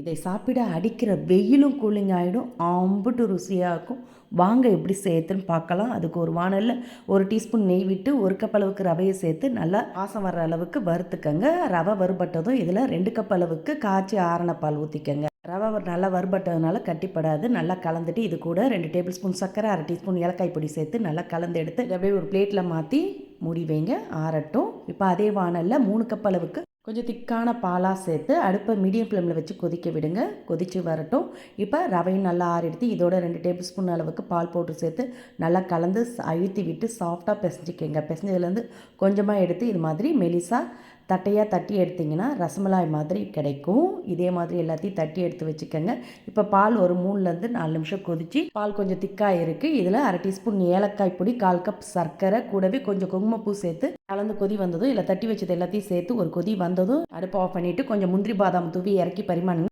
இதை சாப்பிட அடிக்கிற வெயிலும் கூலிங் ஆகிடும், அம்புட்டு ருசியாக இருக்கும். வாங்க எப்படி செய்யறதுன்னு பார்க்கலாம். அதுக்கு ஒரு வானலில் 1 டீஸ்பூன் நெய் விட்டு 1 கப் அளவுக்கு ரவையை சேர்த்து நல்லா வாசம் வர்ற அளவுக்கு வறுத்துக்கங்க. ரவை வறுபட்டதும் இதில் 2 கப் அளவுக்கு காய்ச்சி ஆறின பால் ஊற்றிக்கங்க. ரவை நல்லா வறுபட்டதுனால கட்டிப்படாது. நல்லா கலந்துட்டு இது கூட 2 டேபிள் ஸ்பூன் சர்க்கரை, 1/2 டீஸ்பூன் ஏலக்காய் பொடி சேர்த்து நல்லா கலந்து எடுத்து இதை அப்படியே ஒரு பிளேட்டில் மாற்றி மூடி வைங்க, ஆறட்டும். இப்போ அதே வானலில் 3 கப் அளவுக்கு கொஞ்சம் திக்கான பாலாக சேர்த்து அடுப்பை மீடியம் ஃப்ளேமில் வச்சு கொதிக்க விடுங்க. கொதித்து வரட்டும். இப்போ ரவையும் நல்லா ஆறிடுத்து இதோட 2 டேபிள் ஸ்பூன் அளவுக்கு பால் போட்டு சேர்த்து நல்லா கலந்து அழுத்தி விட்டு சாஃப்டாக பிசைஞ்சிக்கங்க. பிசைஞ்சதுலேருந்து கொஞ்சமாக எடுத்து இது மாதிரி மெலிசாக தட்டையாக தட்டி எடுத்திங்கன்னா ரசமலாய் மாதிரி கிடைக்கும். இதே மாதிரி எல்லாத்தையும் தட்டி எடுத்து வச்சுக்கோங்க. இப்போ பால் ஒரு 3லேருந்து 4 நிமிஷம் கொதித்து பால் கொஞ்சம் திக்காக இருக்குது. இதில் 1/2 டீஸ்பூன் ஏலக்காய் பொடி, 1/4 கப் சர்க்கரை, கூடவே கொஞ்சம் குங்குமப்பூ சேர்த்து கலந்து கொதி வந்ததும் இல்லை தட்டி வச்சது எல்லாத்தையும் சேர்த்து ஒரு கொதி வந்ததும் அடுப்பு ஆஃப் பண்ணிவிட்டு கொஞ்சம் முந்திரி பாதாம் தூவி இறக்கி பரிமாறுங்க.